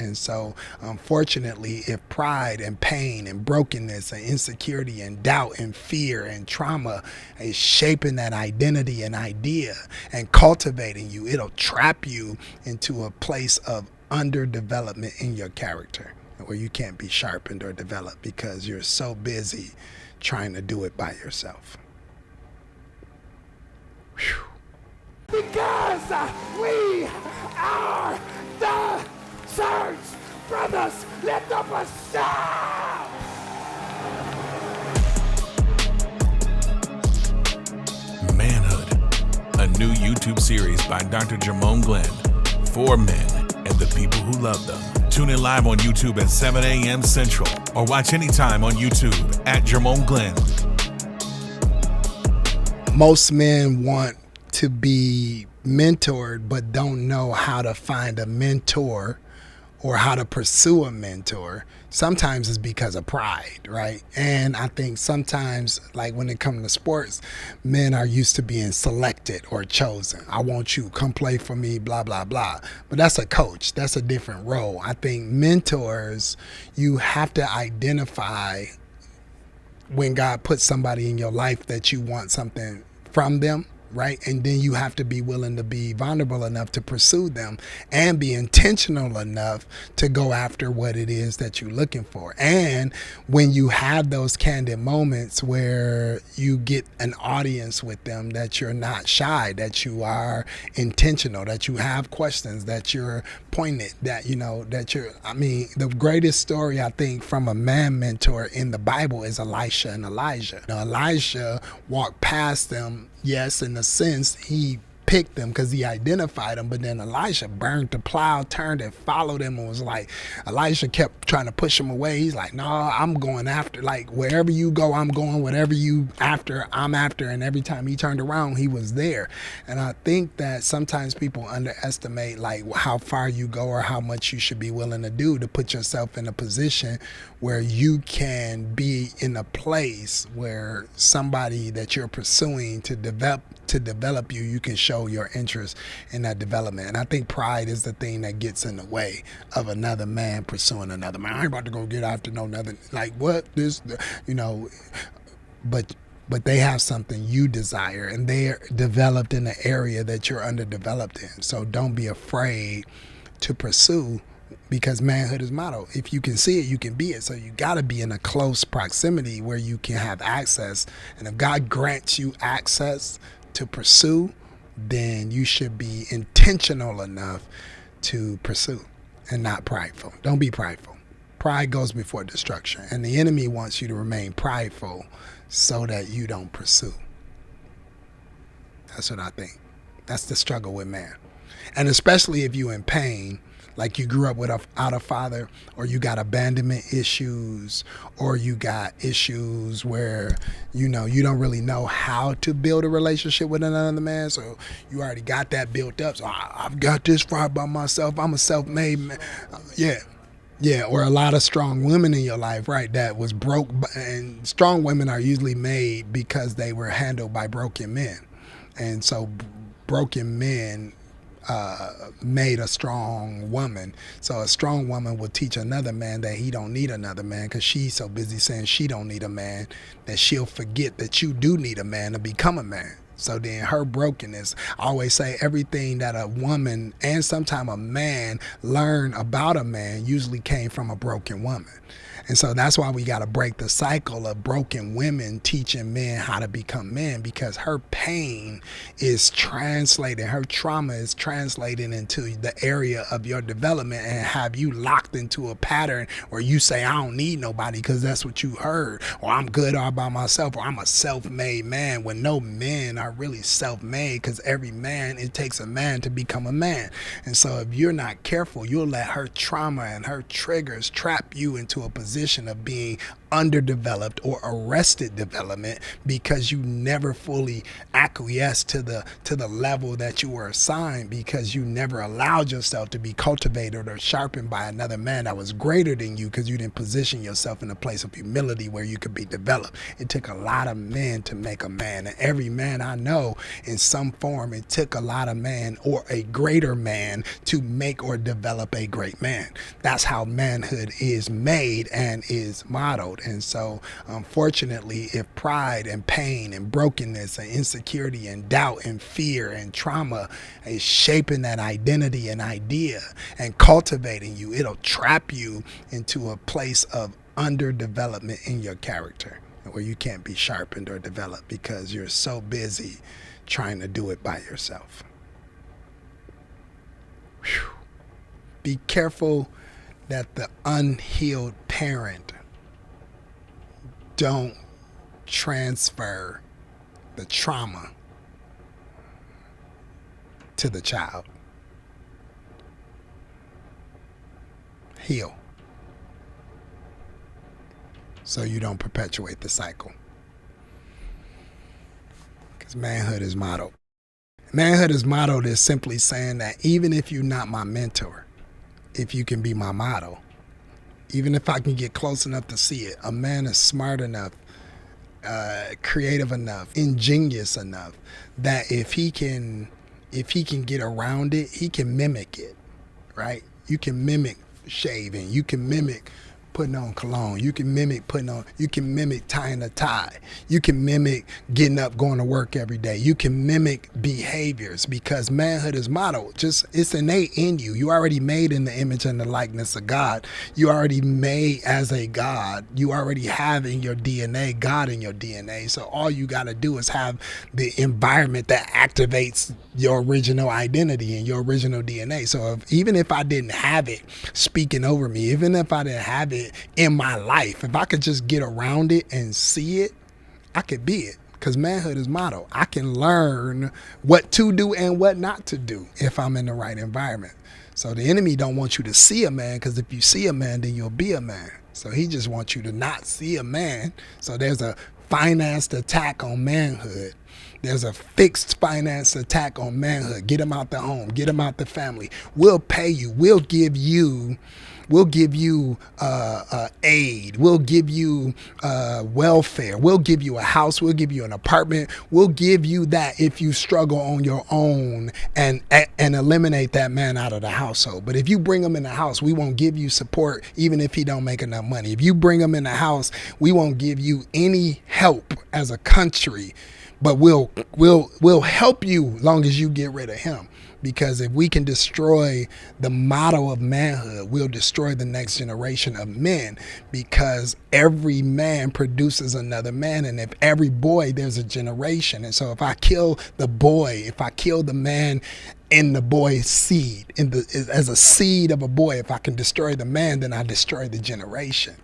And so, unfortunately, if pride and pain and brokenness and insecurity and doubt and fear and trauma is shaping that identity and idea and cultivating you, it'll trap you into a place of underdevelopment in your character where you can't be sharpened or developed because you're so busy trying to do it by yourself. Whew. Because we are the church. Brothers, lift up a shout. Manhood, a new YouTube series by Dr. Jermone Glenn for men and the people who love them. Tune in live on YouTube at 7 a.m. Central or watch anytime on YouTube at Jermone Glenn. Most men want to be mentored but don't know how to find a mentor or how to pursue a mentor. Sometimes it's because of pride, right? And I think sometimes, like when it comes to sports, men are used to being selected or chosen. I want you, come play for me, blah, blah, blah. But that's a coach. That's a different role. I think mentors, you have to identify when God puts somebody in your life that you want something from them, right? And then you have to be willing to be vulnerable enough to pursue them and be intentional enough to go after what it is that you're looking for. And when you have those candid moments where you get an audience with them, that you're not shy, that you are intentional, that you have questions, that you're pointed, that, you know, that you're, I mean, the greatest story I think from a man mentor in the Bible is Elisha and Elijah. Now, Elisha walked past them. Yes, in a sense, he picked them because he identified them, but then Elisha burned the plow, turned and followed him, and was like, Elisha kept trying to push him away. He's like, no, I'm going after, like, wherever you go, I'm going, whatever you after, I'm after. And every time he turned around, he was there. And I think that sometimes people underestimate like how far you go or how much you should be willing to do to put yourself in a position where you can be in a place where somebody that you're pursuing to develop you, you can show your interest in that development. And I think pride is the thing that gets in the way of another man pursuing another man. I ain't about to go get after no nothing. Like what? This, you know, but they have something you desire and they're developed in the area that you're underdeveloped in. So don't be afraid to pursue, because manhood is motto. If you can see it, you can be it. So you got to be in a close proximity where you can have access. And if God grants you access to pursue, then you should be intentional enough to pursue and not prideful. Don't be prideful. Pride goes before destruction. And the enemy wants you to remain prideful so that you don't pursue. That's what I think. That's the struggle with man. And especially if you're in pain, like you grew up without a father, or you got abandonment issues, or you got issues where, you know, you don't really know how to build a relationship with another man. So you already got that built up. So I've got this far by myself. I'm a self-made man. Yeah, or a lot of strong women in your life, right, that was broke. And strong women are usually made because they were handled by broken men. And so broken men made a strong woman. So a strong woman will teach another man that he don't need another man because she's so busy saying she don't need a man that she'll forget that you do need a man to become a man. So then her brokenness, I always say everything that a woman and sometimes a man learn about a man usually came from a broken woman. And so that's why we got to break the cycle of broken women teaching men how to become men, because her pain is translated, her trauma is translated into the area of your development and have you locked into a pattern where you say, I don't need nobody because that's what you heard, or I'm good all by myself, or I'm a self-made man, when no men are really self-made, because every man, it takes a man to become a man. And so if you're not careful, you'll let her trauma and her triggers trap you into a position of being underdeveloped or arrested development because you never fully acquiesced to the level that you were assigned, because you never allowed yourself to be cultivated or sharpened by another man that was greater than you, because you didn't position yourself in a place of humility where you could be developed. It took a lot of men to make a man, and every man I know in some form, it took a lot of man or a greater man to make or develop a great man. That's how manhood is made and is modeled. And so unfortunately, if pride and pain and brokenness and insecurity and doubt and fear and trauma is shaping that identity and idea and cultivating you, it'll trap you into a place of underdevelopment in your character, where you can't be sharpened or developed because you're so busy trying to do it by yourself. Whew. Be careful that the unhealed parent don't transfer the trauma to the child. Heal, so you don't perpetuate the cycle. Because manhood is modeled. Manhood is modeled is simply saying that even if you're not my mentor, if you can be my model, even if I can get close enough to see it, a man is smart enough, creative enough, ingenious enough that if he can get around it, he can mimic it, right? You can mimic shaving, you can mimic putting on cologne, you can mimic tying a tie, you can mimic getting up, going to work every day, you can mimic behaviors, because manhood is modeled. Just, it's innate in you. You already made in the image and the likeness of God. You already made as a God. You already have in your DNA God in your DNA. So all you got to do is have the environment that activates your original identity and your original DNA. So even if I didn't have it speaking over me, even if I didn't have it in my life, if I could just get around it and see it, I could be it. Because manhood is modeled. I can learn what to do and what not to do if I'm in the right environment. So the enemy don't want you to see a man, because if you see a man, then you'll be a man. So he just wants you to not see a man. So there's a financed attack on manhood. There's a fixed finance attack on manhood. Get him out the home. Get him out the family. We'll pay you. We'll give you aid. We'll give you welfare. We'll give you a house. We'll give you an apartment. We'll give you that if you struggle on your own and eliminate that man out of the household. But if you bring him in the house, we won't give you support even if he don't make enough money. If you bring him in the house, we won't give you any help as a country, but we'll help you long as you get rid of him. Because if we can destroy the model of manhood, we'll destroy the next generation of men, because every man produces another man. And if every boy, there's a generation. And so if I kill the boy, if I kill the man in the boy's seed, as a seed of a boy, if I can destroy the man, then I destroy the generation.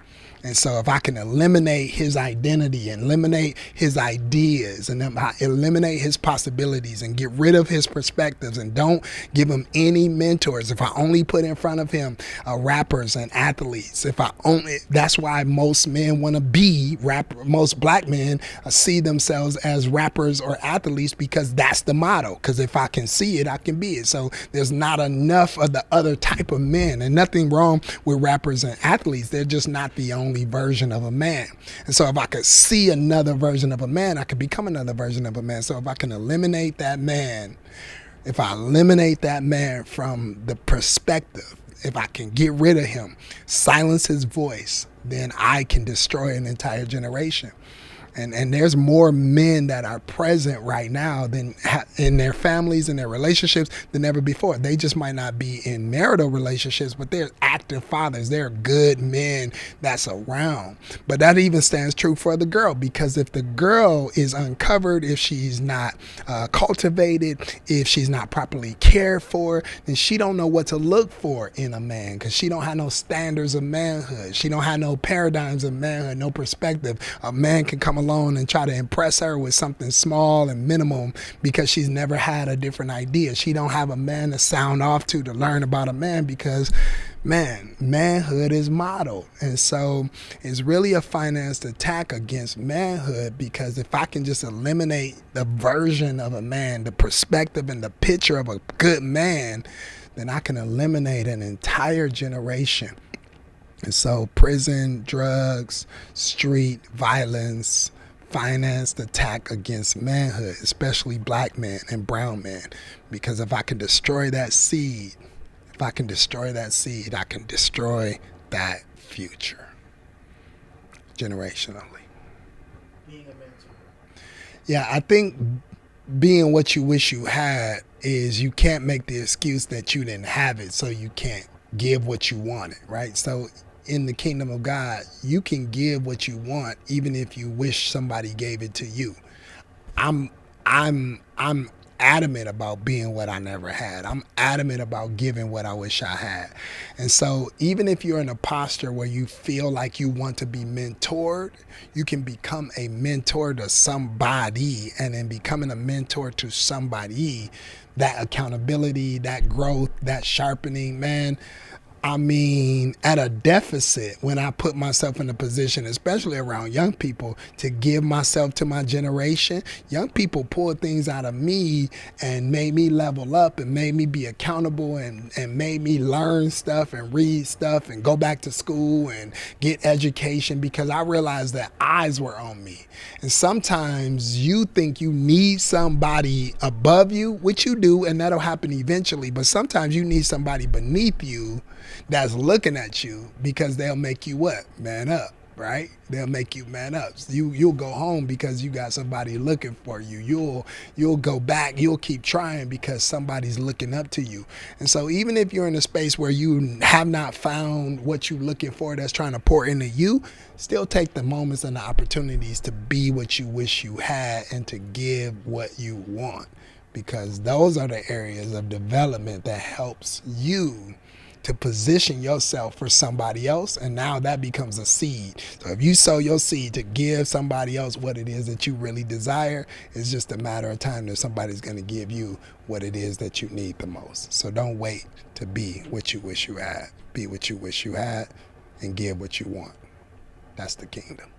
And so if I can eliminate his identity, and eliminate his ideas, and eliminate his possibilities, and get rid of his perspectives, and don't give him any mentors, if I only put in front of him rappers and athletes, that's why most men want to be most black men see themselves as rappers or athletes, because that's the motto. Because if I can see it, I can be it. So there's not enough of the other type of men, and nothing wrong with rappers and athletes. They're just not the only version of a man. And so if I could see another version of a man, I could become another version of a man. So if I can eliminate that man, if I eliminate that man from the perspective, if I can get rid of him, silence his voice, then I can destroy an entire generation. And there's more men that are present right now than in their families and their relationships than ever before. They just might not be in marital relationships, but they're active fathers. They're good men that's around. But that even stands true for the girl, because if the girl is uncovered, if she's not cultivated, if she's not properly cared for, then she don't know what to look for in a man, because she don't have no standards of manhood. She don't have no paradigms of manhood, no perspective. A man can come along along and try to impress her with something small and minimum because she's never had a different idea. She don't have a man to sound off to learn about a man because, man, manhood is modeled. And so it's really a financed attack against manhood, because if I can just eliminate the version of a man, the perspective and the picture of a good man, then I can eliminate an entire generation. And so prison, drugs, street violence, financed attack against manhood, especially black men and brown men. Because if I can destroy that seed, I can destroy that future generationally. Being a mentor. Yeah, I think being what you wish you had is you can't make the excuse that you didn't have it, so you can't give what you wanted, right? So in the kingdom of God, you can give what you want even if you wish somebody gave it to you. I'm adamant about being what I never had. I'm adamant about giving what I wish I had. And so even if you're in a posture where you feel like you want to be mentored, you can become a mentor to somebody, and in becoming a mentor to somebody, that accountability, that growth, that sharpening, man, I mean, at a deficit when I put myself in a position, especially around young people, to give myself to my generation. Young people pulled things out of me and made me level up and made me be accountable and made me learn stuff and read stuff and go back to school and get education, because I realized that eyes were on me. And sometimes you think you need somebody above you, which you do, and that'll happen eventually. But sometimes you need somebody beneath you that's looking at you, because they'll make you what? Man up, right? They'll make you man up. You'll go home because you got somebody looking for you. You'll go back. You'll keep trying because somebody's looking up to you. And so even if you're in a space where you have not found what you're looking for that's trying to pour into you, still take the moments and the opportunities to be what you wish you had and to give what you want, because those are the areas of development that helps you to position yourself for somebody else, and now that becomes a seed. So if you sow your seed to give somebody else what it is that you really desire, it's just a matter of time that somebody's going to give you what it is that you need the most. So don't wait to be what you wish you had. Be what you wish you had and give what you want. That's the kingdom.